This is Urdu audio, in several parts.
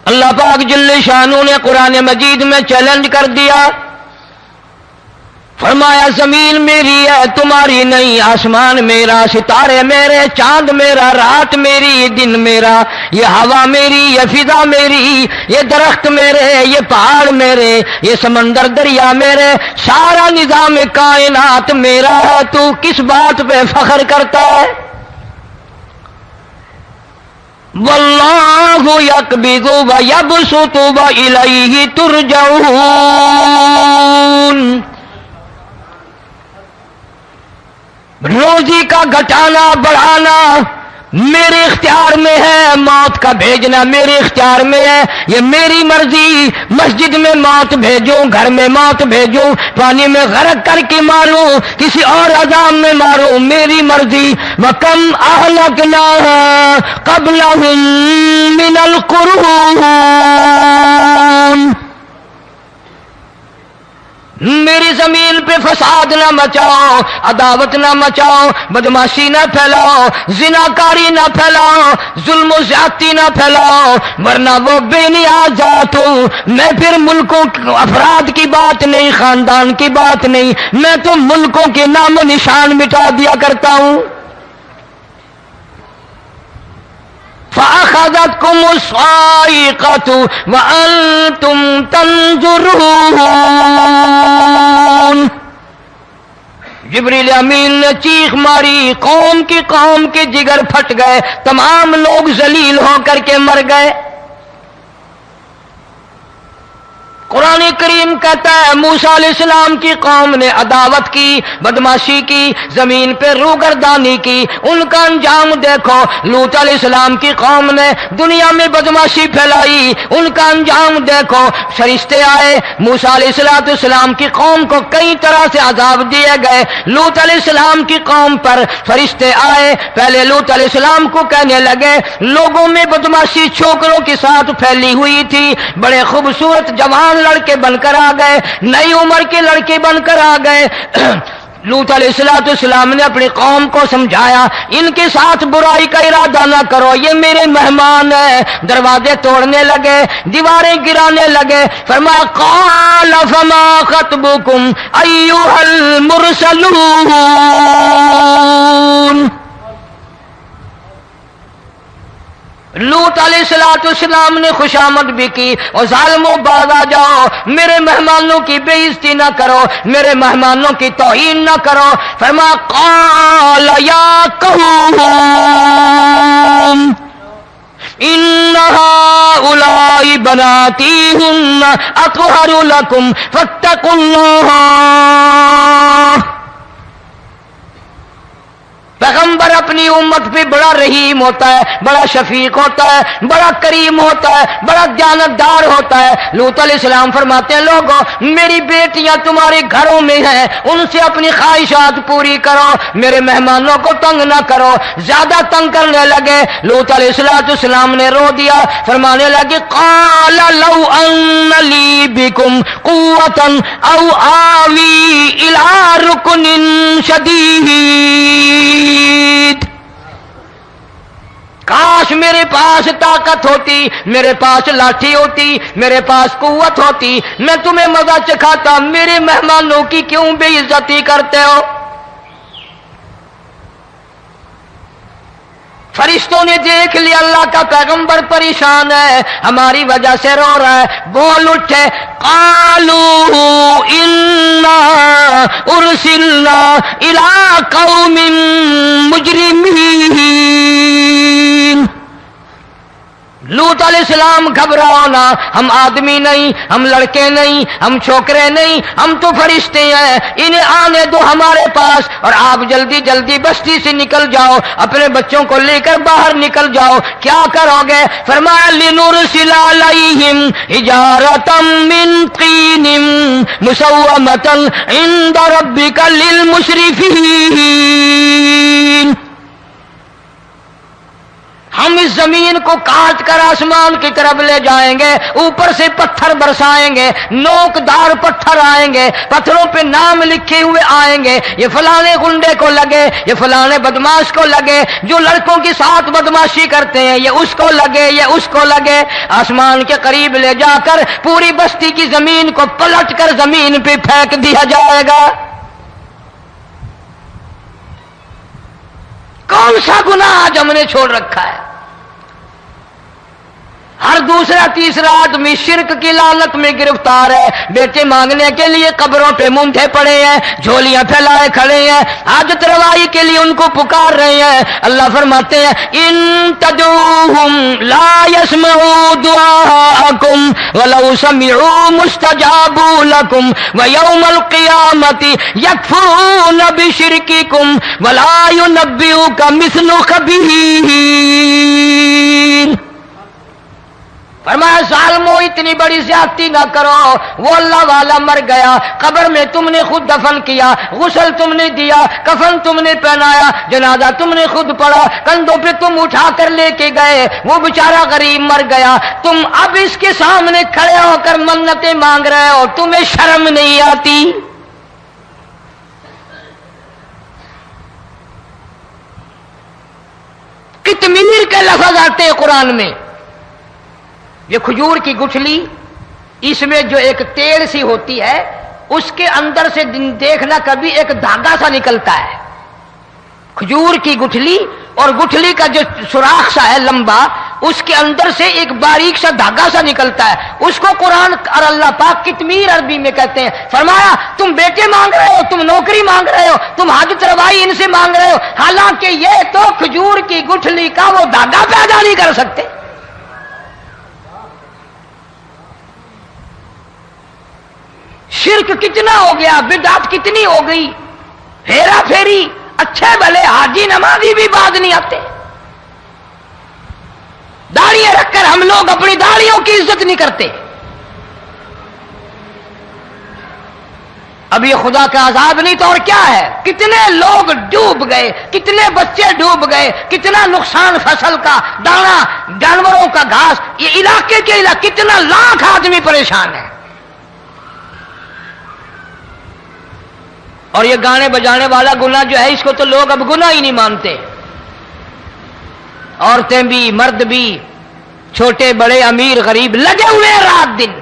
اللہ پاک جل شانہ نے قرآن مجید میں چیلنج کر دیا، فرمایا زمین میری ہے تمہاری نہیں، آسمان میرا، ستارے میرے، چاند میرا، رات میری، یہ دن میرا، یہ ہوا میری، یہ فضا میری، یہ درخت میرے، یہ پہاڑ میرے، یہ سمندر دریا میرے، سارا نظام کائنات میرا ہے، تو کس بات پہ فخر کرتا ہے؟ واللہ یقبض ویبسط والیہ ترجعون، روزی کا گھٹانا بڑھانا میرے اختیار میں ہے، موت کا بھیجنا میرے اختیار میں ہے، یہ میری مرضی، مسجد میں موت بھیجوں، گھر میں موت بھیجوں، پانی میں غرق کر کے ماروں، کسی اور عذاب میں ماروں، میری مرضی۔ وَكَمْ أَهْلَكْنَا قَبْلَهُم مِّنَ الْقُرُونِ، میری زمین پہ فساد نہ مچاؤ، عداوت نہ مچاؤ، بدماشی نہ پھیلاؤ، زناکاری نہ پھیلاؤ، ظلم و زیادتی نہ پھیلاؤ، ورنہ وہ بے نیاز ذات ہوں۔ میں پھر ملکوں افراد کی بات نہیں، خاندان کی بات نہیں، میں تو ملکوں کے نام و نشان مٹا دیا کرتا ہوں۔ فَأَخَذَتْكُمُ الصَّاعِقَةُ وَأَنْتُمْ تَنْظُرُونَ، جبریل امین نے چیخ ماری، قوم کے جگر پھٹ گئے، تمام لوگ ذلیل ہو کر کے مر گئے۔ قرآن کریم کہتا ہے موسیٰ علیہ السلام کی قوم نے عداوت کی، بدماشی کی، زمین پہ روگردانی کی، ان کا انجام دیکھو۔ لوط علیہ السلام کی قوم نے دنیا میں بدماشی پھیلائی، ان کا انجام دیکھو۔ فرشتے آئے، موسیٰ علیہ السلام کی قوم کو کئی طرح سے عذاب دیے گئے۔ لوط علیہ السلام کی قوم پر فرشتے آئے، پہلے لوط علیہ السلام کو کہنے لگے، لوگوں میں بدماشی چھوکروں کے ساتھ پھیلی ہوئی تھی، بڑے خوبصورت جوان لڑکے بن کر آ گئے، نئی عمر کے لڑکے بن کر آ گئے۔ لوط علیہ السلام نے اپنی قوم کو سمجھایا، ان کے ساتھ برائی کا ارادہ نہ کرو، یہ میرے مہمان ہیں۔ دروازے توڑنے لگے، دیواریں گرانے لگے، فرمایا قال فما خطبکم ایھا المرسلون، لوط علیہ السلام نے خوشامد بھی کی، اور ظالموں باز آ جاؤ، میرے مہمانوں کی بے عزتی نہ کرو، میرے مہمانوں کی توہین نہ کرو۔ فرمایا قال یا قوم ان هؤلاء بناتی ہن اطہر لکم فاتقوا اللہ، پیغمبر اپنی امت پہ بڑا رحیم ہوتا ہے، بڑا شفیق ہوتا ہے، بڑا کریم ہوتا ہے، بڑا دیانتدار ہوتا ہے۔ لوط علیہ السلام فرماتے ہیں لوگوں میری بیٹیاں تمہارے گھروں میں ہیں، ان سے اپنی خواہشات پوری کرو، میرے مہمانوں کو تنگ نہ کرو۔ زیادہ تنگ کرنے لگے، لوط علیہ السلام نے رو دیا، فرمانے لگے قال لو ان لی بکم قوة او آوی الی رکن شدید، کاش میرے پاس طاقت ہوتی، میرے پاس لاٹھی ہوتی، میرے پاس قوت ہوتی، میں تمہیں مزہ چکھاتا، میرے مہمانوں کی کیوں بے عزتی کرتے ہو؟ فرشتوں نے دیکھ لیا اللہ کا پیغمبر پریشان ہے، ہماری وجہ سے رو رہا ہے، بول اٹھے قالوا انا ارسلنا الى قوم مجرمین، لوط علیہ السلام گھبراؤ نہ، ہم آدمی نہیں، ہم لڑکے نہیں، ہم چھوکرے نہیں، ہم تو فرشتے ہیں، انہیں آنے دو ہمارے پاس، اور آپ جلدی جلدی بستی سے نکل جاؤ، اپنے بچوں کو لے کر باہر نکل جاؤ۔ کیا کرو گے؟ فرمایا لنرسل علیہم حجارۃ من طین مسومۃ عند ربک للمسرفین، ہم اس زمین کو کاٹ کر آسمان کی طرف لے جائیں گے، اوپر سے پتھر برسائیں گے، نوکدار پتھر آئیں گے، پتھروں پہ نام لکھے ہوئے آئیں گے، یہ فلانے گنڈے کو لگے، یہ فلانے بدماش کو لگے، جو لڑکوں کے ساتھ بدماشی کرتے ہیں یہ اس کو لگے، یہ اس کو لگے۔ آسمان کے قریب لے جا کر پوری بستی کی زمین کو پلٹ کر زمین پہ پھینک دیا جائے گا۔ کون سا گناہ آج ہم نے چھوڑ رکھا ہے؟ ہر دوسرا تیسرا آدمی شرک کی لعنت میں گرفتار ہے، بیٹے مانگنے کے لیے قبروں پہ مونٹھے پڑے ہیں، جھولیاں پھیلائے کھڑے ہیں، حاجت روائی کے لیے ان کو پکار رہے ہیں۔ اللہ فرماتے ہیں ان تدعوہم لا يسمعوا دعاءکم ولو سمعوا مستجابوا لکم ویوم القیامت یکفرون بشرککم ولا ینبئک مثل خبیر۔ فرمایا ظالمو اتنی بڑی زیادتی نہ کرو، وہ اللہ والا مر گیا، قبر میں تم نے خود دفن کیا، غسل تم نے دیا، کفن تم نے پہنایا، جنازہ تم نے خود پڑھا، کندھوں پہ تم اٹھا کر لے کے گئے، وہ بیچارہ غریب مر گیا، تم اب اس کے سامنے کھڑے ہو کر منتیں مانگ رہے ہو، تمہیں شرم نہیں آتی؟ کتمیر کے لفظ آتے ہیں قرآن میں۔ یہ کھجور کی گٹھلی، اس میں جو ایک تیل سی ہوتی ہے، اس کے اندر سے دیکھنا کبھی ایک دھاگا سا نکلتا ہے۔ کھجور کی گٹھلی، اور گٹھلی کا جو سوراخ سا ہے لمبا، اس کے اندر سے ایک باریک سا دھاگا سا نکلتا ہے، اس کو قرآن اور اللہ پاک کتمیر عربی میں کہتے ہیں۔ فرمایا تم بیٹے مانگ رہے ہو، تم نوکری مانگ رہے ہو، تم حاجت روائی ان سے مانگ رہے ہو، حالانکہ یہ تو کھجور کی گٹھلی کا وہ دھاگا پیدا نہیں کر سکتے۔ شرک کتنا ہو گیا، بدعت کتنی ہو گئی، ہیرا پھیری، اچھے بھلے حاجی نمازی بھی بعد نہیں آتے۔ داڑیاں رکھ کر ہم لوگ اپنی داڑیوں کی عزت نہیں کرتے۔ اب یہ خدا کا عذاب نہیں تو اور کیا ہے؟ کتنے لوگ ڈوب گئے، کتنے بچے ڈوب گئے، کتنا نقصان فصل کا، دانا، جانوروں کا گھاس، یہ علاقے کے علاقے کتنا لاکھ آدمی پریشان ہے۔ اور یہ گانے بجانے والا گناہ جو ہے، اس کو تو لوگ اب گناہ ہی نہیں مانتے۔ عورتیں بھی، مرد بھی، چھوٹے بڑے، امیر غریب، لگے ہوئے رات دن۔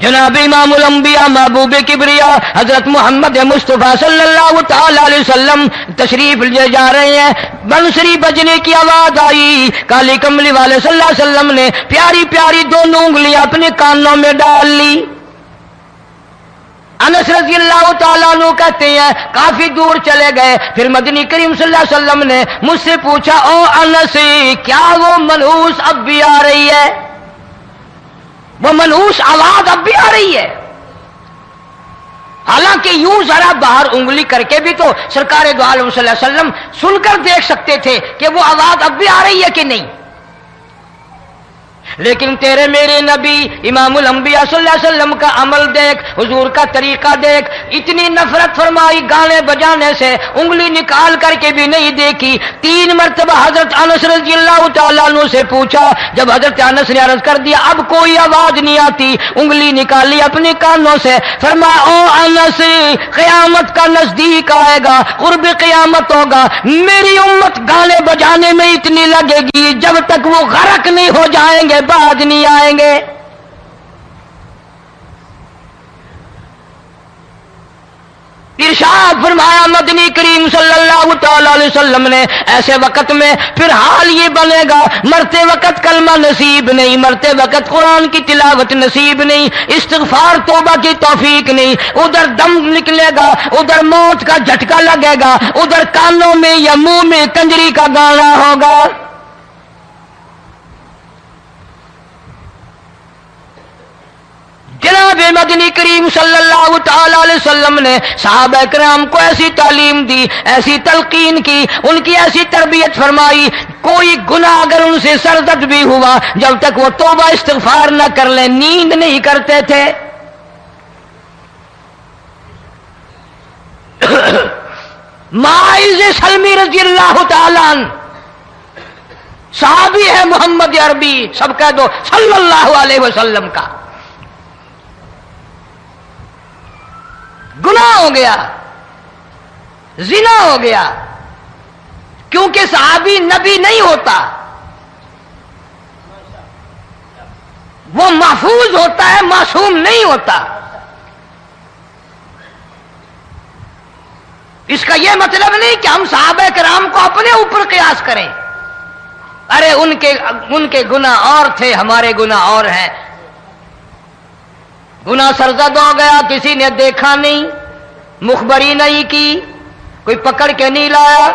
جناب امام الانبیاء محبوب کبریا حضرت محمد مصطفیٰ صلی اللہ تعالی علیہ وسلم تشریف لے جا رہے ہیں، بنسری بجنے کی آواز آئی، کالی کملی والے صلی اللہ علیہ وسلم نے پیاری پیاری دونوں انگلیاں اپنے کانوں میں ڈال لی۔ انس رضی اللہ تعالیٰ عنہ کہتے ہیں کافی دور چلے گئے، پھر مدنی کریم صلی اللہ علیہ وسلم نے مجھ سے پوچھا او انس، کیا وہ منحوس اب بھی آ رہی ہے؟ وہ منحوس آواز اب بھی آ رہی ہے؟ حالانکہ یوں ذرا باہر انگلی کر کے بھی تو سرکار دو عالم صلی اللہ علیہ وسلم سن کر دیکھ سکتے تھے کہ وہ آواز اب بھی آ رہی ہے کہ نہیں۔ لیکن تیرے میرے نبی امام الانبیاء صلی اللہ علیہ وسلم کا عمل دیکھ، حضور کا طریقہ دیکھ، اتنی نفرت فرمائی گانے بجانے سے، انگلی نکال کر کے بھی نہیں دیکھی۔ 3 مرتبہ حضرت انس رضی اللہ تعالیٰ عنہ سے پوچھا، جب حضرت انس نے عرض کر دیا اب کوئی آواز نہیں آتی، انگلی نکالی اپنے کانوں سے، فرمایا او انس، قیامت کا نزدیک آئے گا، قرب قیامت ہوگا، میری امت گانے بجانے میں اتنی لگے گی جب تک وہ غرق نہیں ہو جائیں گے بعد نہیں آئیں گے۔ ارشاد فرمایا مدنی کریم صلی اللہ تعالی علیہ وسلم نے ایسے وقت میں پھر حال یہ بنے گا، مرتے وقت کلمہ نصیب نہیں، مرتے وقت قرآن کی تلاوت نصیب نہیں، استغفار توبہ کی توفیق نہیں، ادھر دم نکلے گا، ادھر موت کا جھٹکا لگے گا، ادھر کانوں میں یا منہ میں کنجری کا گانا ہوگا۔ جناب مدنی کریم صلی اللہ تعالی علیہ وسلم نے صحابہ کرام کو ایسی تعلیم دی، ایسی تلقین کی، ان کی ایسی تربیت فرمائی، کوئی گناہ اگر ان سے سرزد بھی ہوا جب تک وہ توبہ استغفار نہ کر لیں نیند نہیں کرتے تھے۔ معاذ سلمی رضی اللہ تعالی عنہ صحابی ہے محمد عربی، سب کہہ دو صلی اللہ علیہ وسلم کا، گناہ ہو گیا، زنا ہو گیا، کیونکہ صحابی نبی نہیں ہوتا، وہ محفوظ ہوتا ہے، معصوم نہیں ہوتا۔ اس کا یہ مطلب نہیں کہ ہم صحابہ کرام کو اپنے اوپر قیاس کریں، ارے ان کے گناہ اور تھے، ہمارے گناہ اور ہیں۔ گناہ سرزد ہو گیا، کسی نے دیکھا نہیں، مخبری نہیں کی، کوئی پکڑ کے نہیں لایا،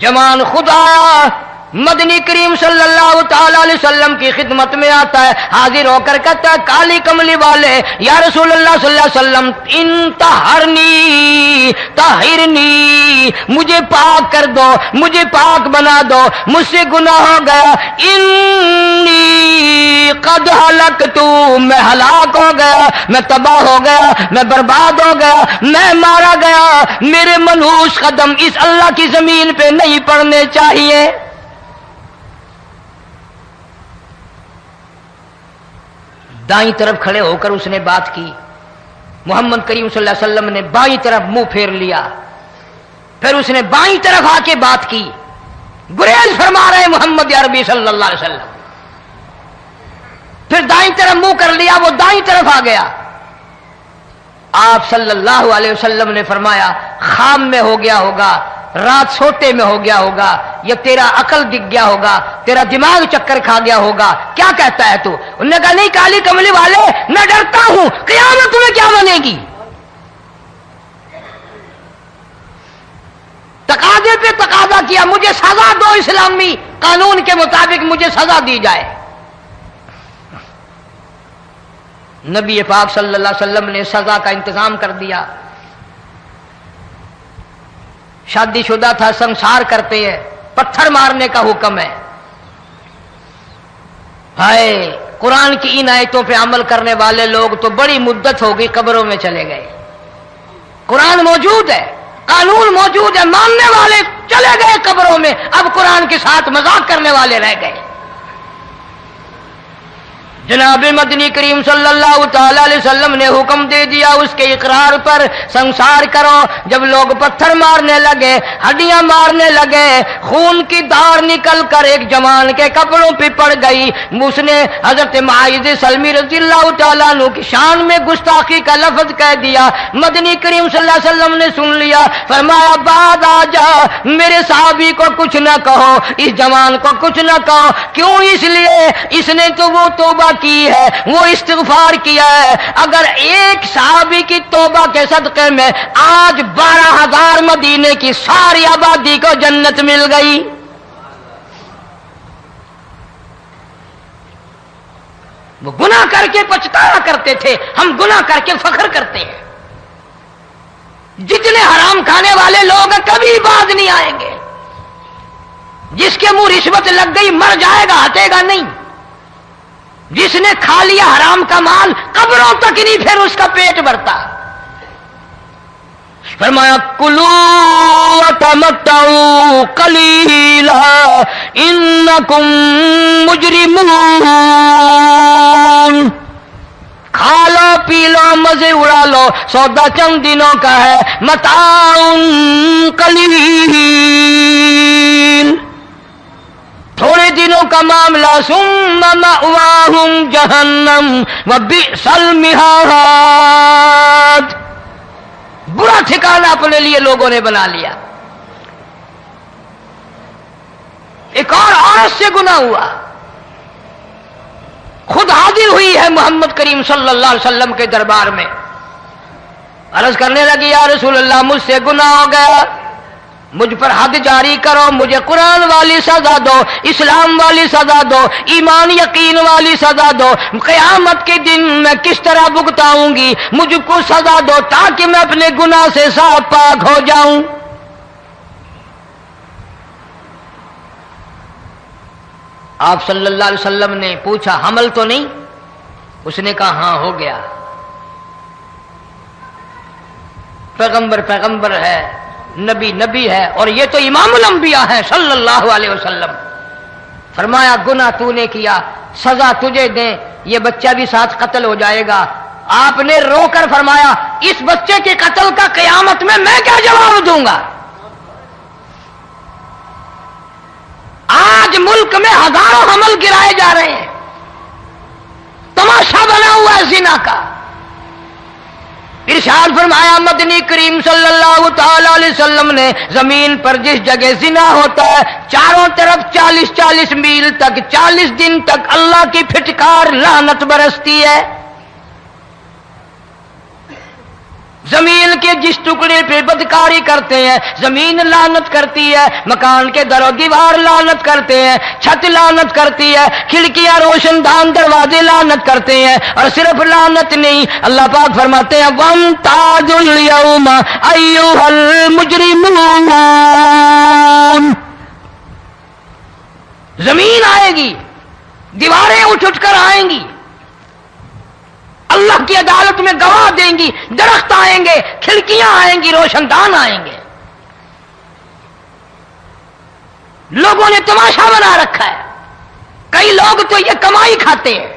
جمان خود آیا، مدنی کریم صلی اللہ تعالی علیہ وسلم کی خدمت میں آتا ہے، حاضر ہو کر کہتا ہے کالی کملی والے یا رسول اللہ صلی اللہ علیہ وسلم انتہرنی طہرنی، مجھے پاک کر دو، مجھے پاک بنا دو، مجھ سے گناہ ہو گیا، انی قد ہلکت، میں ہلاک ہو گیا، میں تباہ ہو گیا، میں برباد ہو گیا، میں مارا گیا، میرے منحوس قدم اس اللہ کی زمین پہ نہیں پڑنے چاہیے۔ دائیں طرف کھڑے ہو کر اس نے بات کی، محمد کریم صلی اللہ علیہ وسلم نے بائیں طرف منہ پھیر لیا، پھر اس نے بائیں طرف آ کے بات کی، گریز فرما رہے محمد عربی صلی اللہ علیہ وسلم، پھر دائیں طرف منہ کر لیا، وہ دائیں طرف آ گیا۔ آپ صلی اللہ علیہ وسلم نے فرمایا خام میں ہو گیا ہوگا، رات سوتے میں ہو گیا ہوگا، یا تیرا عقل دکھ گیا ہوگا، تیرا دماغ چکر کھا گیا ہوگا، کیا کہتا ہے تو؟ انہوں نے کہا نہیں کالی کملی والے، میں ڈرتا ہوں قیامت تمہیں کیا بنے گی، تقاضے پہ تقاضا کیا، مجھے سزا دو، اسلامی قانون کے مطابق مجھے سزا دی جائے۔ نبی پاک صلی اللہ علیہ وسلم نے سزا کا انتظام کر دیا۔ شادی شدہ تھا، سنسار کرتے ہیں، پتھر مارنے کا حکم ہے۔ ہائے، قرآن کی ان آیتوں پہ عمل کرنے والے لوگ تو بڑی مدت ہو گئی قبروں میں چلے گئے۔ قرآن موجود ہے، قانون موجود ہے، ماننے والے چلے گئے قبروں میں، اب قرآن کے ساتھ مذاق کرنے والے رہ گئے۔ جناب مدنی کریم صلی اللہ تعالی علیہ وسلم نے حکم دے دیا اس کے اقرار پر سنسار کرو۔ جب لوگ پتھر مارنے لگے، ہڈیاں مارنے لگے، خون کی دھار نکل کر ایک جوان کے کپڑوں پہ پڑ گئی، اس نے حضرت معاذ سلمی رضی اللہ تعالیٰ عنہ کی شان میں گستاخی کا لفظ کہہ دیا۔ مدنی کریم صلی اللہ علیہ وسلم نے سن لیا، فرمایا بعد آ جا، میرے صحابی کو کچھ نہ کہو، اس جوان کو کچھ نہ کہو۔ کیوں؟ اس لیے اس نے تو وہ توبہ کی ہے، وہ استغفار کیا ہے۔ اگر ایک صحابی کی توبہ کے صدقے میں آج 12,000 مدینے کی ساری آبادی کو جنت مل گئی۔ وہ گناہ کر کے پچھتایا کرتے تھے، ہم گناہ کر کے فخر کرتے ہیں۔ جتنے حرام کھانے والے لوگ ہیں کبھی باز نہیں آئیں گے۔ جس کے منہ رشوت لگ گئی مر جائے گا، ہٹے گا نہیں۔ جس نے کھا لیا حرام کا مال قبروں تک نہیں پھر اس کا پیٹ بھرتا۔ فرمایا کلو وتمتعوا قلیلا انکم مجرمون، کھا لو پی لو مزے اڑا لو، سودا چند دنوں کا ہے، متاع قلیل، تھوڑے دنوں کا معاملہ، ثم مأواہم جہنم وبئس المہاد، برا ٹھکانہ اپنے لیے لوگوں نے بنا لیا۔ ایک اور عورت سے گناہ ہوا، خود حاضر ہوئی ہے محمد کریم صلی اللہ علیہ وسلم کے دربار میں، عرض کرنے لگی یا رسول اللہ مجھ سے گناہ ہو گیا، مجھ پر حد جاری کرو، مجھے قرآن والی سزا دو، اسلام والی سزا دو، ایمان یقین والی سزا دو، قیامت کے دن میں کس طرح بھگتاؤں گی، مجھ کو سزا دو تاکہ میں اپنے گناہ سے صاف پاک ہو جاؤں۔ آپ صلی اللہ علیہ وسلم نے پوچھا حمل تو نہیں؟ اس نے کہا ہاں ہو گیا۔ پیغمبر ہے، نبی ہے، اور یہ تو امام الانبیاء ہے صلی اللہ علیہ وسلم۔ فرمایا گناہ تو نے کیا، سزا تجھے دیں، یہ بچہ بھی ساتھ قتل ہو جائے گا۔ آپ نے رو کر فرمایا اس بچے کے قتل کا قیامت میں کیا جواب دوں گا؟ آج ملک میں ہزاروں حمل گرائے جا رہے ہیں، تماشا بنا ہوا ہے زنا کا۔ ارشاد فرمایا مدنی کریم صلی اللہ تعالی علیہ وسلم نے زمین پر جس جگہ زنا ہوتا ہے چاروں طرف 40 میل تک 40 دن تک اللہ کی پھٹکار لعنت برستی ہے۔ زمین کے جس ٹکڑے پہ بدکاری کرتے ہیں زمین لعنت کرتی ہے، مکان کے در و دیوار لعنت کرتے ہیں، چھت لعنت کرتی ہے، کھڑکیاں روشن دان دروازے لعنت کرتے ہیں، اور صرف لعنت نہیں، اللہ پاک فرماتے ہیں وَامْتَازُوا الْيَوْمَ أَيُّهَا الْمُجْرِمُونَ۔ زمین آئے گی، دیواریں اٹھ کر آئیں گی، اللہ کی عدالت میں گواہ دیں گی، درخت آئیں گے، کھڑکیاں آئیں گی، روشن دان آئیں گے۔ لوگوں نے تماشا بنا رکھا ہے، کئی لوگ تو یہ کمائی کھاتے ہیں۔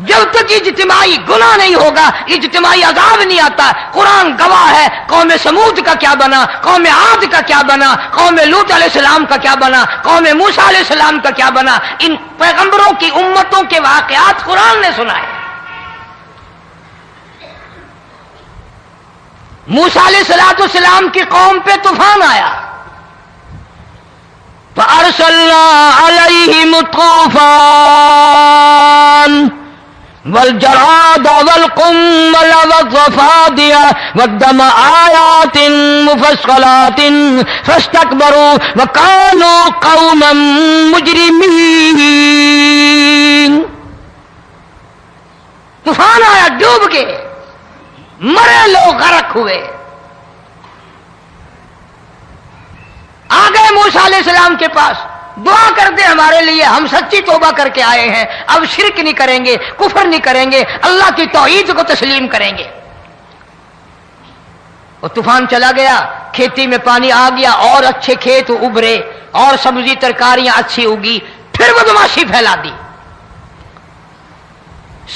جب تک اجتماعی گناہ نہیں ہوگا اجتماعی عذاب نہیں آتا۔ قرآن گواہ ہے، قوم سمود کا کیا بنا، قوم عاد کا کیا بنا، قوم لوط علیہ السلام کا کیا بنا، قوم موسیٰ علیہ السلام کا کیا بنا۔ ان پیغمبروں کی امتوں کے واقعات قرآن نے سنائے۔ موسیٰ علیہ السلام کی قوم پہ طوفان آیا، فَأَرْسَلْنَا عَلَيْهِمُ الطُّوفَانَ والجراد والقمل والضفادع والدم آيات مفصلات فاستكبروا وكانوا قوما مجرمين۔ طوفان آیا، ڈوب گئے، مرے لوگ، غرق ہوئے۔ آ گئے موسیٰ علیہ السلام کے پاس، دعا کر دے ہمارے لیے، ہم سچی توبہ کر کے آئے ہیں، اب شرک نہیں کریں گے، کفر نہیں کریں گے، اللہ کی توحید کو تسلیم کریں گے۔ وہ طوفان چلا گیا، کھیتی میں پانی آ گیا، اور اچھے کھیت ابھرے، اور سبزی ترکاریاں اچھی اگی، پھر بدماشی پھیلا دی۔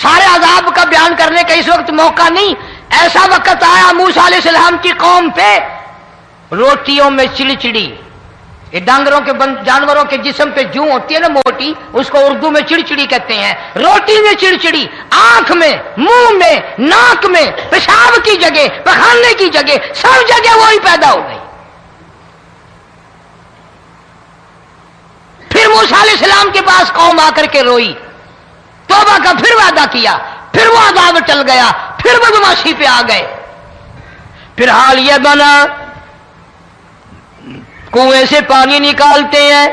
سارے عذاب کا بیان کرنے کا اس وقت موقع نہیں، ایسا وقت آیا موسیٰ علیہ السلام کی قوم پہ روٹیوں میں چڑچڑی، یہ ڈانگروں کے جانوروں کے جسم پہ جوں ہوتی ہے نا موٹی، اس کو اردو میں چڑچڑی کہتے ہیں۔ روٹی میں چڑچڑی، آنکھ میں، منہ میں، ناک میں، پیشاب کی جگہ، پخانے کی جگہ، سب جگہ وہی پیدا ہو گئی۔ پھر موسیٰ علیہ السلام کے پاس قوم آ کر کے روئی، توبہ کا پھر وعدہ کیا، پھر وہ عذاب ٹل گیا، پھر بدماشی پہ آ گئے۔ پھر حال یہ بنا کنویں سے پانی نکالتے ہیں،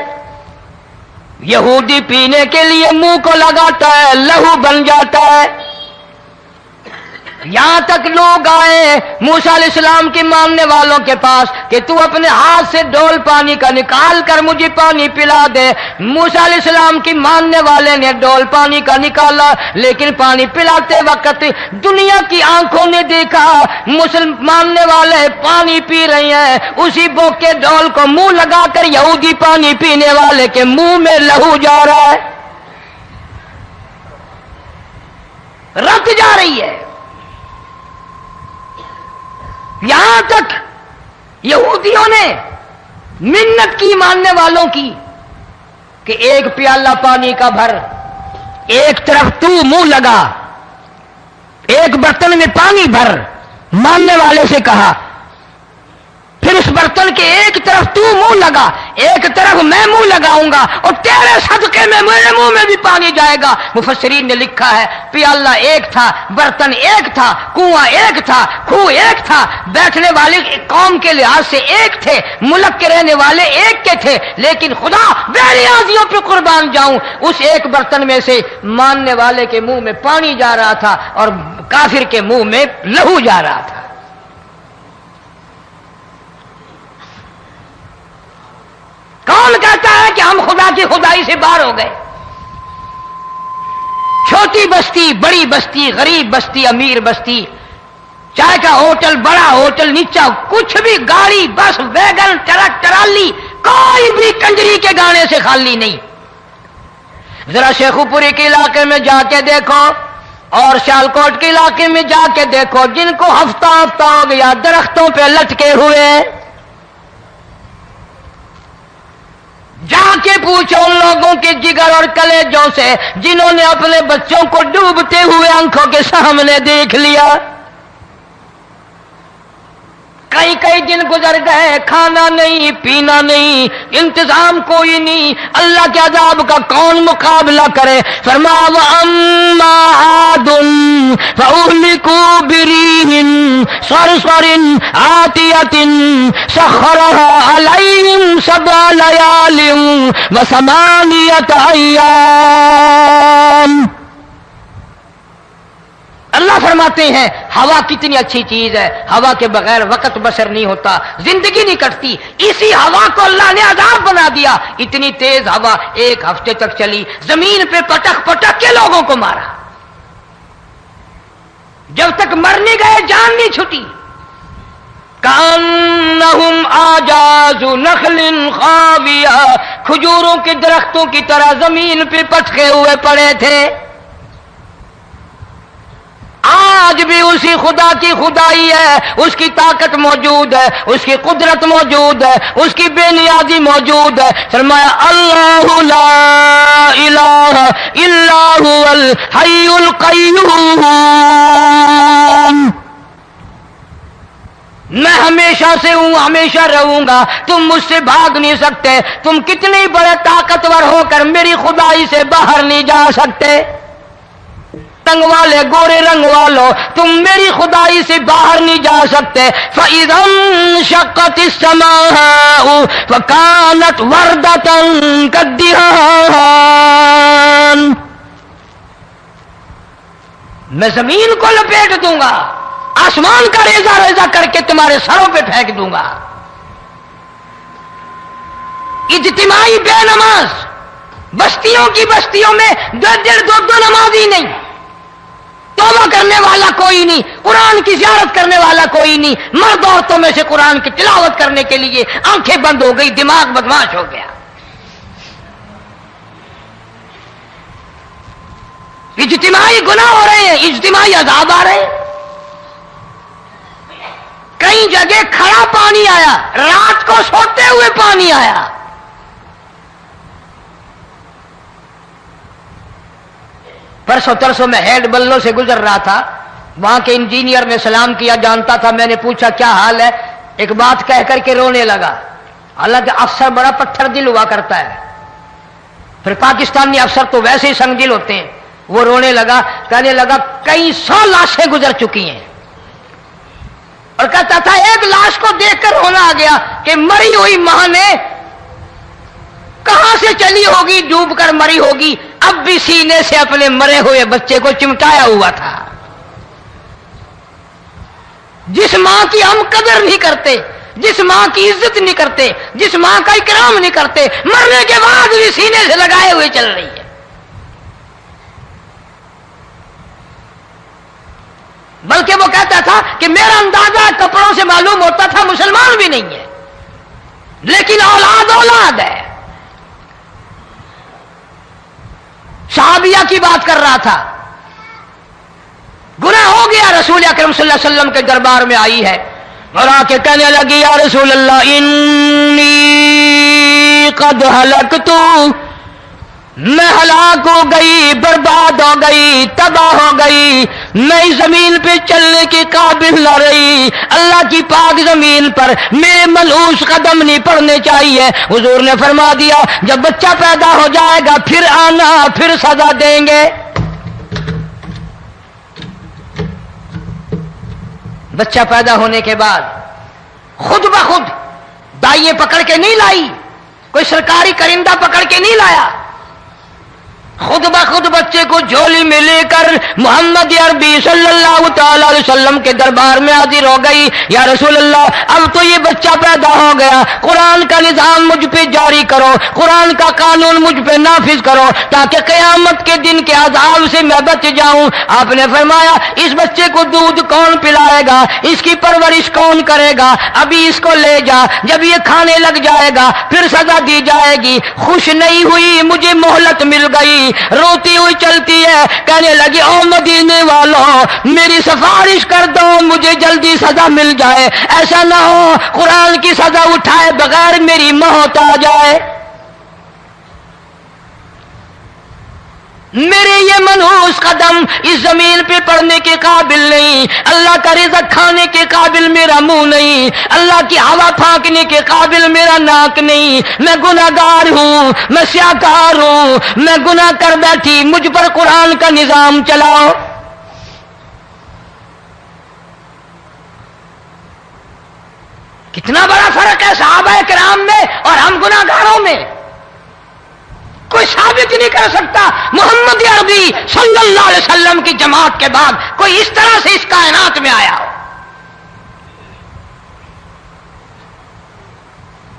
یہودی پینے کے لیے منہ کو لگاتا ہے، لہو بن جاتا ہے۔ یہاں تک لوگ آئے موسیٰ علیہ السلام کے ماننے والوں کے پاس کہ تو اپنے ہاتھ سے ڈول پانی کا نکال کر مجھے پانی پلا دے۔ موسیٰ علیہ السلام کی ماننے والے نے ڈول پانی کا نکالا، لیکن پانی پلاتے وقت دنیا کی آنکھوں نے دیکھا ماننے والے پانی پی رہے ہیں، اسی بوک کے ڈول کو منہ لگا کر یہودی پانی پینے والے کے منہ میں لہو جا رہا ہے، رت جا رہی ہے۔ یہاں تک یہودیوں نے منت کی ماننے والوں کی کہ ایک پیالہ پانی کا بھر، ایک طرف تو منہ لگا، ایک برتن میں پانی بھر، ماننے والے سے کہا، پھر اس برتن کے ایک طرف تو منہ لگا، ایک طرف میں منہ لگاؤں گا، اور تیرے صدقے میں میرے منہ میں بھی پانی جائے گا۔ مفسرین نے لکھا ہے پیالہ ایک تھا، برتن ایک تھا، کنواں ایک تھا، کھو ایک تھا، بیٹھنے والے قوم کے لحاظ سے ایک تھے، ملک کے رہنے والے ایک کے تھے، لیکن خدا بے نیازیوں پہ قربان جاؤں، اس ایک برتن میں سے ماننے والے کے منہ میں پانی جا رہا تھا اور کافر کے منہ میں لہو جا رہا تھا۔ کون کہتا ہے کہ ہم خدا کی خدائی سے باہر ہو گئے؟ چھوٹی بستی، بڑی بستی، غریب بستی، امیر بستی، چائے کا ہوٹل، بڑا ہوٹل، نیچا کچھ بھی، گاڑی، بس، ویگن، ٹرک، ٹرالی، کوئی بھی کنجری کے گانے سے خالی نہیں. ذرا شیخو پوری کے علاقے میں جا کے دیکھو اور سیالکوٹ کے علاقے میں جا کے دیکھو جن کو ہفتہ ہفتہ ہو گیا درختوں پہ لٹکے ہوئے، جا کے پوچھو ان لوگوں کے جگر اور کلیجوں سے جنہوں نے اپنے بچوں کو ڈوبتے ہوئے آنکھوں کے سامنے دیکھ لیا. کئی کئی دن گزر گئے، کھانا نہیں پینا نہیں، انتظام کوئی نہیں، اللہ کے عذاب کا کون مقابلہ کرے؟ فرمایا وَأَمَّا عَادٌ فَأُهْلِكُوا بِرِيحٍ صَرْصَرٍ عَاتِيَةٍ سَخَّرَهَا عَلَيْهِمْ 7 لَيَالٍ و8 أَيَّامٍ. اللہ فرماتے ہیں ہوا کتنی اچھی چیز ہے، ہوا کے بغیر وقت بسر نہیں ہوتا، زندگی نہیں کٹتی. اسی ہوا کو اللہ نے عذاب بنا دیا. اتنی تیز ہوا 1 ہفتے تک چلی، زمین پہ پٹک پٹک کے لوگوں کو مارا. جب تک مر نہیں گئے جان نہیں چھٹی. کأنہم اعجاز نخل خاویہ، کھجوروں کے درختوں کی طرح زمین پہ پٹکے ہوئے پڑے تھے. آج بھی اسی خدا کی خدائی ہے، اس کی طاقت موجود ہے، اس کی قدرت موجود ہے، اس کی بے نیازی موجود ہے. فرمایا اللہ لا الہ الا هو الحی القیوم. میں ہمیشہ سے ہوں، ہمیشہ رہوں گا، تم مجھ سے بھاگ نہیں سکتے. تم کتنے بڑے طاقتور ہو کر میری خدائی سے باہر نہیں جا سکتے. تنگ والے گورے رنگ والو تم میری خدائی سے باہر نہیں جا سکتے. فَإِذَا انشَقَّتِ السَّمَاءُ فَكَانَتْ وَرْدَةً كَالدِّهَانِ. میں زمین کو لپیٹ دوں گا، آسمان کا ریزہ ریزہ کر کے تمہارے سروں پہ پھینک دوں گا. اجتماعی بے نماز، بستیوں کی بستیوں میں 2 نمازی نہیں، توبہ کرنے والا کوئی نہیں، قرآن کی زیارت کرنے والا کوئی نہیں. مرد عورتوں میں سے قرآن کی تلاوت کرنے کے لیے آنکھیں بند ہو گئی، دماغ بدماش ہو گیا. اجتماعی گناہ ہو رہے ہیں، اجتماعی عذاب آ رہے ہیں. کئی جگہ کھڑا پانی آیا، رات کو سوتے ہوئے پانی آیا. پرسوں ترسوں میں ہیڈ بلوں سے گزر رہا تھا، وہاں کے انجینئر نے سلام کیا، جانتا تھا. میں نے پوچھا کیا حال ہے؟ ایک بات کہہ کر کے رونے لگا. حالانکہ افسر بڑا پتھر دل ہوا کرتا ہے، پھر پاکستانی افسر تو ویسے ہی سنگ دل ہوتے ہیں. وہ رونے لگا، کہنے لگا کئی 100 لاشیں گزر چکی ہیں، اور کہتا تھا ایک لاش کو دیکھ کر رونا آ گیا کہ مری ہوئی ماں نے کہاں سے چلی ہوگی، ڈوب کر مری ہوگی، اب بھی سینے سے اپنے مرے ہوئے بچے کو چمٹایا ہوا تھا. جس ماں کی ہم قدر نہیں کرتے، جس ماں کی عزت نہیں کرتے، جس ماں کا اکرام نہیں کرتے، مرنے کے بعد بھی سینے سے لگائے ہوئے چل رہی ہے. بلکہ وہ کہتا تھا کہ میرا اندازہ کپڑوں سے معلوم ہوتا تھا مسلمان بھی نہیں ہے، لیکن اولاد اولاد ہے. صحابیہ کی بات کر رہا تھا، گناہ ہو گیا، رسول اکرم صلی اللہ علیہ وسلم کے دربار میں آئی ہے اور آ کے کہنے لگی یا رسول اللہ انی قد ہلکت، میں ہلاک ہو گئی، برباد ہو گئی، تباہ ہو گئی، میں اس زمین پہ چلنے کے قابل نہ رہی. اللہ کی پاک زمین پر میرے ملعوس قدم نہیں پڑنے چاہیے. حضور نے فرما دیا جب بچہ پیدا ہو جائے گا پھر آنا، پھر سزا دیں گے. بچہ پیدا ہونے کے بعد خود بخود دائیں پکڑ کے نہیں لائی، کوئی سرکاری کرندہ پکڑ کے نہیں لایا. خود بخود بچے کو جھولی میں لے کر محمد عربی صلی اللہ تعالی علیہ وسلم کے دربار میں حاضر ہو گئی. یا رسول اللہ، اب تو یہ بچہ پیدا ہو گیا، قرآن کا نظام مجھ پہ جاری کرو، قرآن کا قانون مجھ پہ نافذ کرو تاکہ قیامت کے دن کے عذاب سے میں بچ جاؤں. آپ نے فرمایا اس بچے کو دودھ کون پلائے گا، اس کی پرورش کون کرے گا، ابھی اس کو لے جا، جب یہ کھانے لگ جائے گا پھر سزا دی جائے گی. خوش نہیں ہوئی، مجھے مہلت مل گئی، روتی ہوئی چلتی ہے، کہنے لگی او مدینے والوں میری سفارش کر دو، مجھے جلدی سزا مل جائے، ایسا نہ ہو قرآن کی سزا اٹھائے بغیر میری موت آ جائے. میرے یہ منحوس قدم اس زمین پہ پڑنے کے قابل نہیں، اللہ کا رزق کھانے کے قابل میرا منہ نہیں، اللہ کی ہوا پھانکنے کے قابل میرا ناک نہیں، میں گناہگار ہوں، میں سیاکار ہوں، میں گناہ کر بیٹھی، مجھ پر قرآن کا نظام چلاؤ. کتنا بڑا فرق ہے صحابہ کرام میں اور ہم گناہگاروں میں. کوئی ثابت نہیں کر سکتا محمد عربی صلی اللہ علیہ وسلم کی جماعت کے بعد کوئی اس طرح سے اس کائنات میں آیا ہو.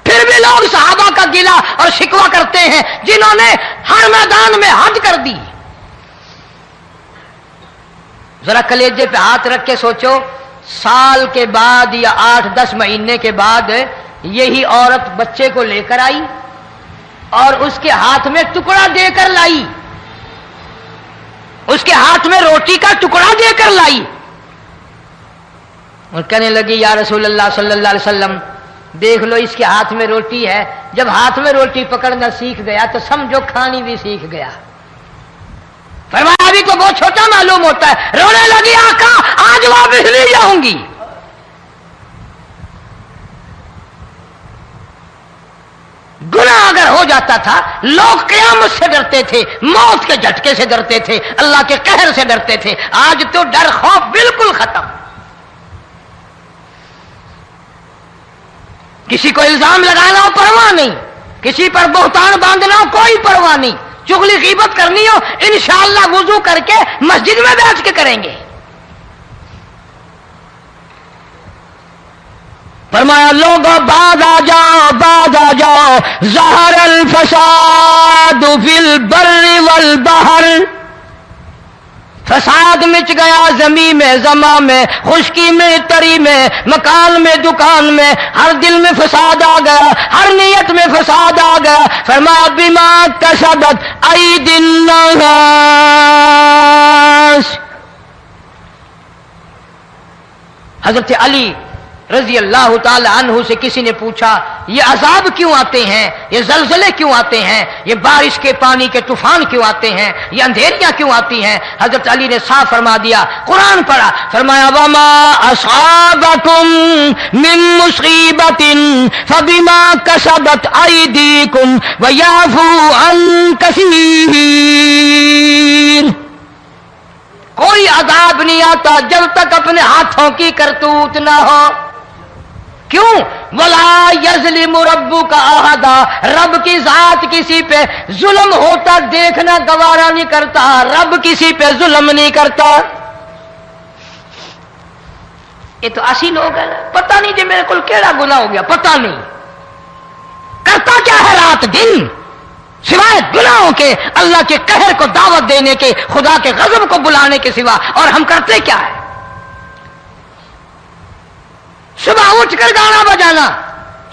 پھر بھی لوگ صحابہ کا گلہ اور شکوہ کرتے ہیں جنہوں نے ہر میدان میں حد کر دی. ذرا کلیجے پہ ہاتھ رکھ کے سوچو، سال کے بعد یا 8-10 مہینے کے بعد یہی عورت بچے کو لے کر آئی اور اس کے ہاتھ میں ٹکڑا دے کر لائی، اس کے ہاتھ میں روٹی کا ٹکڑا دے کر لائی اور کہنے لگی یا رسول اللہ صلی اللہ علیہ وسلم دیکھ لو اس کے ہاتھ میں روٹی ہے. جب ہاتھ میں روٹی پکڑنا سیکھ گیا تو سمجھو کھانی بھی سیکھ گیا. فرمایا ابھی تو بہت چھوٹا معلوم ہوتا ہے. رونے لگی آقا آج واپس لے جاؤں گی. گناہ اگر ہو جاتا تھا لوگ قیامت سے ڈرتے تھے، موت کے جھٹکے سے ڈرتے تھے، اللہ کے قہر سے ڈرتے تھے. آج تو ڈر خوف بالکل ختم. کسی کو الزام لگانا ہو پرواہ نہیں، کسی پر بہتان باندھنا ہو کوئی پرواہ نہیں، چغلی غیبت کرنی ہو انشاءاللہ وضو کر کے مسجد میں بیٹھ کے کریں گے. فرمایا لوگوں بعد آ جاؤ، بعد آ جاؤ، ظہر الفساد فی البر والبحر. فساد مچ گیا زمین میں، زماں میں، خشکی میں، تری میں، مکان میں، دکان میں، ہر دل میں فساد آ گیا، ہر نیت میں فساد آ گیا. فرمایا بما کسبت ایدی الناس. حضرت علی رضی اللہ تعالی عنہ سے کسی نے پوچھا یہ عذاب کیوں آتے ہیں، یہ زلزلے کیوں آتے ہیں، یہ بارش کے پانی کے طوفان کیوں آتے ہیں، یہ اندھیریاں کیوں آتی ہیں؟ حضرت علی نے صاف فرما دیا، قرآن پڑھا، فرمایا وما اصابکم من مصیبت فبما کسبت ایدیکم ویعفو عن کثیر. کوئی عذاب نہیں آتا جب تک اپنے ہاتھوں کی کرتوت نہ ہو. کیوں؟ ولا یظلم ربک احدا. رب کی ذات کسی پہ ظلم ہوتا دیکھنا گوارا نہیں کرتا، رب کسی پہ ظلم نہیں کرتا. یہ تو ایسی لوگ ہیں پتہ نہیں جی میرے کو کیڑا گناہ ہو گیا، پتہ نہیں کرتا کیا ہے رات دن سوائے گناہوں کے، اللہ کے قہر کو دعوت دینے کے، خدا کے غضب کو بلانے کے سوا. اور ہم کرتے کیا ہے؟ صبح اٹھ کر گانا بجانا،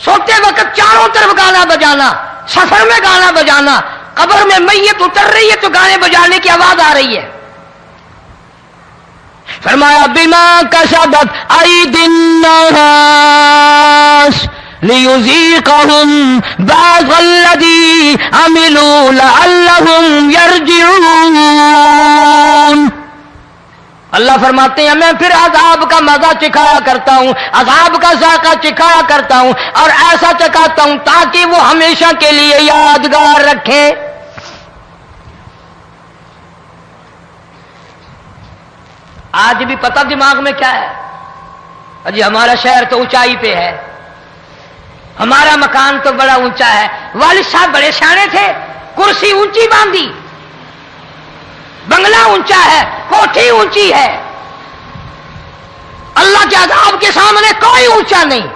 سوتے وقت چاروں طرف گانا بجانا، سفر میں گانا بجانا، قبر میں میت اتر رہی ہے تو گانے بجانے کی آواز آ رہی ہے. فرمایا بما کسبت ایدی الناس لیذیقہم بعض الذی عملوا لعلہم یرجعون. اللہ فرماتے ہیں میں پھر عذاب کا مزہ چکھایا کرتا ہوں، عذاب کا ذائقہ چکھایا کرتا ہوں اور ایسا چکھاتا ہوں تاکہ وہ ہمیشہ کے لیے یادگار رکھے. آج بھی پتہ دماغ میں کیا ہے؟ جی ہمارا شہر تو اونچائی پہ ہے، ہمارا مکان تو بڑا اونچا ہے. والد صاحب بڑے سیانے تھے، کرسی اونچی باندھی، بنگلہ اونچا ہے، کوٹھی اونچی ہے، اللہ کے عذاب کے سامنے کوئی اونچا نہیں۔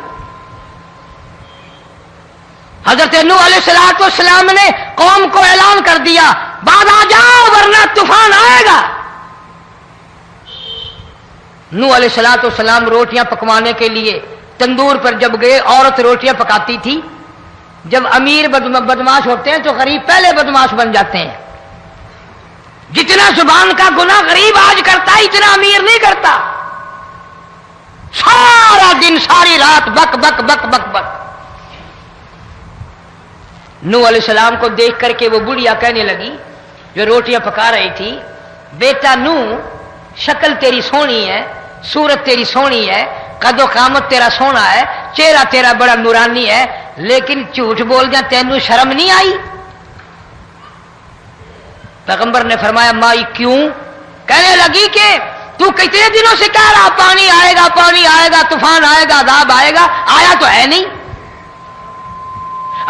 حضرت نوح علیہ السلام نے قوم کو اعلان کر دیا بعد آ جاؤ ورنہ طوفان آئے گا۔ نوح علیہ السلام روٹیاں پکوانے کے لیے تندور پر جب گئے، عورت روٹیاں پکاتی تھی۔ جب امیر بدماش ہوتے ہیں تو غریب پہلے بدماش بن جاتے ہیں۔ جتنا زبان کا گناہ غریب آج کرتا ہے اتنا امیر نہیں کرتا۔ سارا دن ساری رات بک بک بک بک بک۔ نوح علیہ السلام کو دیکھ کر کے وہ بڑھیا کہنے لگی جو روٹیاں پکا رہی تھی، بیٹا نوح، شکل تیری سونی ہے، صورت تیری سونی ہے، قد و قامت تیرا سونا ہے، چہرہ تیرا بڑا نورانی ہے، لیکن جھوٹ بول جا تینوں شرم نہیں آئی؟ پیغمبر نے فرمایا مائی کیوں؟ کہنے لگی کہ تو کتنے دنوں سے کہہ رہا پانی آئے گا، پانی آئے گا، طوفان آئے گا، عذاب آئے گا، آیا تو ہے نہیں۔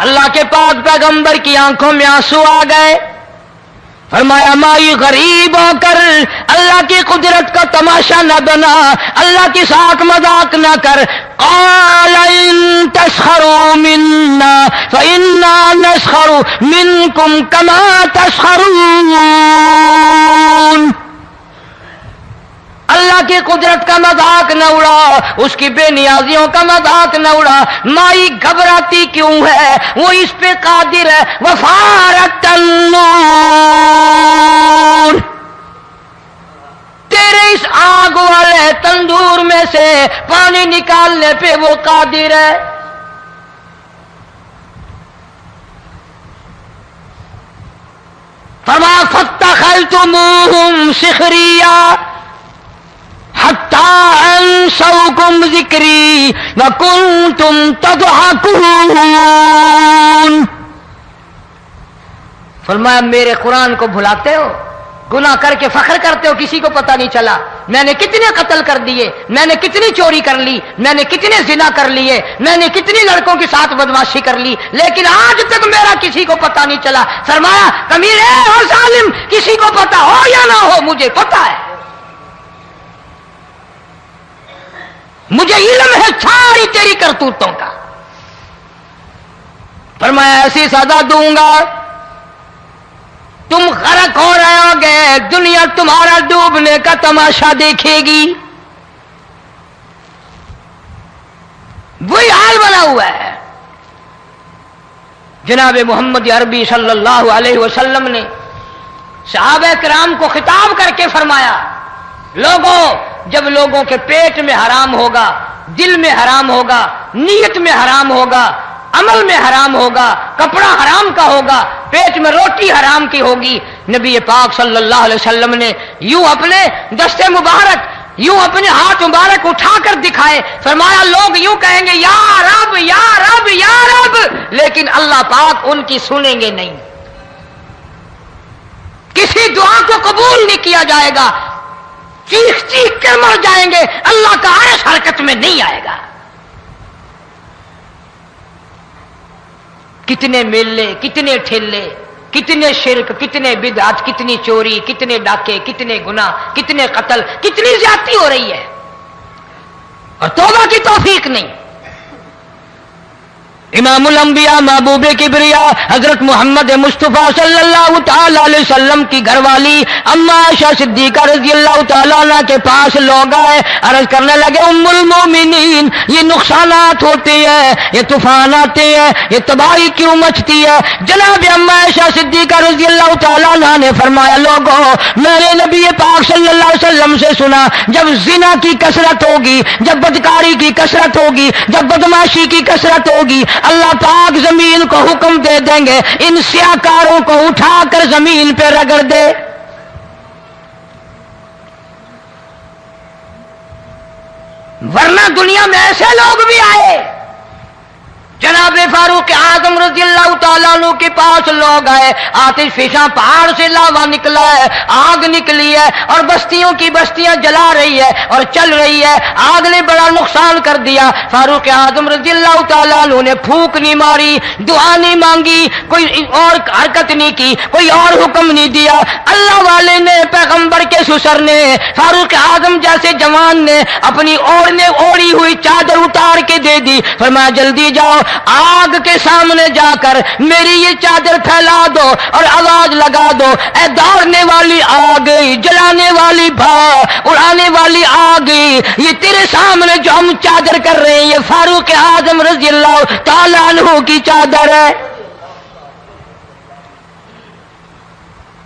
اللہ کے پاک پیغمبر کی آنکھوں میں آنسو آ گئے۔ فرمایا مائی غریب ہو کر اللہ کی قدرت کا تماشا نہ بنا، اللہ کے ساتھ مذاق نہ کر۔ قال ان تسخروا منا فإنا نسخر منكم كما تسخرون۔ اللہ کی قدرت کا مذاق نہ اڑا، اس کی بے نیازیوں کا مذاق نہ اڑا۔ مائی گھبراتی کیوں ہے؟ وہ اس پہ قادر ہے۔ وفارت النور، تیرے اس آگ والے تندور میں سے پانی نکالنے پہ وہ قادر ہے۔ فما فاتخذتموہم سخریا حتی انسوکم ذکری وکنتم تضحکون۔ فرمایا میرے قرآن کو بھلاتے ہو، گناہ کر کے فخر کرتے ہو، کسی کو پتہ نہیں چلا میں نے کتنے قتل کر دیے، میں نے کتنی چوری کر لی، میں نے کتنے زنا کر لیے، میں نے کتنی لڑکوں کے ساتھ بدماشی کر لی، لیکن آج تک میرا کسی کو پتہ نہیں چلا۔ فرمایا کمینے اور ظالم، کسی کو پتہ ہو یا نہ ہو مجھے پتہ ہے، مجھے علم ہے ساری تیری کرتوتوں کا۔ فرمایا ایسی سزا دوں گا تم غرق ہو رہے ہو گے، دنیا تمہارا ڈوبنے کا تماشا دیکھے گی۔ وہی حال بنا ہوا ہے۔ جناب محمد عربی صلی اللہ علیہ وسلم نے صحابہ کرام کو خطاب کر کے فرمایا لوگوں، جب لوگوں کے پیٹ میں حرام ہوگا، دل میں حرام ہوگا، نیت میں حرام ہوگا، عمل میں حرام ہوگا، کپڑا حرام کا ہوگا، پیٹ میں روٹی حرام کی ہوگی، نبی پاک صلی اللہ علیہ وسلم نے یوں اپنے دست مبارک، یوں اپنے ہاتھ مبارک اٹھا کر دکھائے، فرمایا لوگ یوں کہیں گے یا رب یا رب یا رب، لیکن اللہ پاک ان کی سنیں گے نہیں، کسی دعا کو قبول نہیں کیا جائے گا، چیخ چیخ کر مر جائیں گے، اللہ کا عرش حرکت میں نہیں آئے گا۔ کتنے میلے، کتنے ٹھیلے، کتنے شرک، کتنے بدعت، کتنی چوری، کتنے ڈاکے، کتنے گناہ، کتنے قتل، کتنی زیادتی ہو رہی ہے اور توبہ کی توفیق نہیں۔ امام الانبیاء محبوب کبریا حضرت محمد مصطفیٰ صلی اللہ تعالی علیہ وسلم کی گھر والی اما عائشہ صدیقہ رضی اللہ تعالیٰ عنہ کے پاس لوگ آئے، عرض کرنے لگے ام المومنین یہ نقصانات ہوتے ہیں، یہ طوفان آتے ہیں، یہ تباہی کیوں مچتی ہے؟ جناب اما عائشہ صدیقہ رضی اللہ تعالیٰ عنہ نے فرمایا لوگوں، میں نے نبی پاک صلی اللہ علیہ وسلم سے سنا جب زنا کی کثرت ہوگی، جب بدکاری کی کثرت ہوگی، جب بدماشی کی کثرت ہوگی، اللہ پاک زمین کو حکم دے دیں گے ان سیاکاروں کو اٹھا کر زمین پہ رگڑ دے۔ ورنہ دنیا میں ایسے لوگ بھی آئے جناب فاروق اعظم رضی اللہ تعالیٰ عنہ کے پاس لوگ آئے، آتش فشاں پہاڑ سے لاوا نکلا ہے، آگ نکلی ہے اور بستیوں کی بستیاں جلا رہی ہے اور چل رہی ہے، آگ نے بڑا نقصان کر دیا۔ فاروق اعظم رضی اللہ تعالیٰ عنہ نے پھونک نہیں ماری، دعا نہیں مانگی، کوئی اور حرکت نہیں کی، کوئی اور حکم نہیں دیا۔ اللہ والے نے، پیغمبر کے سسر نے، فاروق اعظم جیسے جوان نے اپنی اوڑھی ہوئی چادر اتار کے دے دی، فرمایا جلدی جاؤ، آگ کے سامنے جا کر میری یہ چادر پھیلا دو اور آواز لگا دو، اے دوڑنے والی آگ، جلانے والی بھا، اڑانے والی آگ، یہ تیرے سامنے جو ہم چادر کر رہے ہیں یہ فاروق اعظم رضی اللہ تعالیٰ عنہ کی چادر ہے۔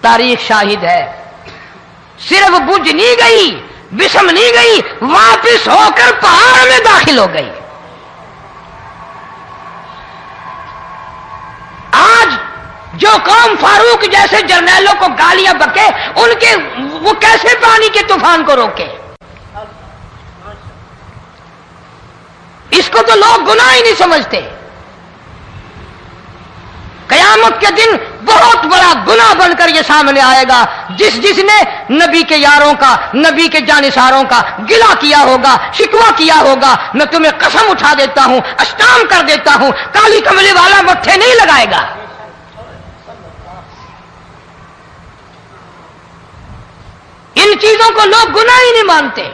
تاریخ شاہد ہے، صرف بجھ نہیں گئی، بسم نہیں گئی، واپس ہو کر پہاڑ میں داخل ہو گئی۔ آج جو قوم فاروق جیسے جرنیلوں کو گالیاں بکے، ان کے وہ کیسے پانی کے طوفان کو روکے؟ اس کو تو لوگ گناہ ہی نہیں سمجھتے۔ قیامت کے دن بہت بڑا گناہ بن کر یہ سامنے آئے گا، جس نے نبی کے یاروں کا، نبی کے جانثاروں کا گلہ کیا ہوگا، شکوہ کیا ہوگا، میں تمہیں قسم اٹھا دیتا ہوں، اشتام کر دیتا ہوں، کالی کملی والا مٹھے نہیں لگائے گا۔ ان چیزوں کو لوگ گناہ ہی نہیں مانتے۔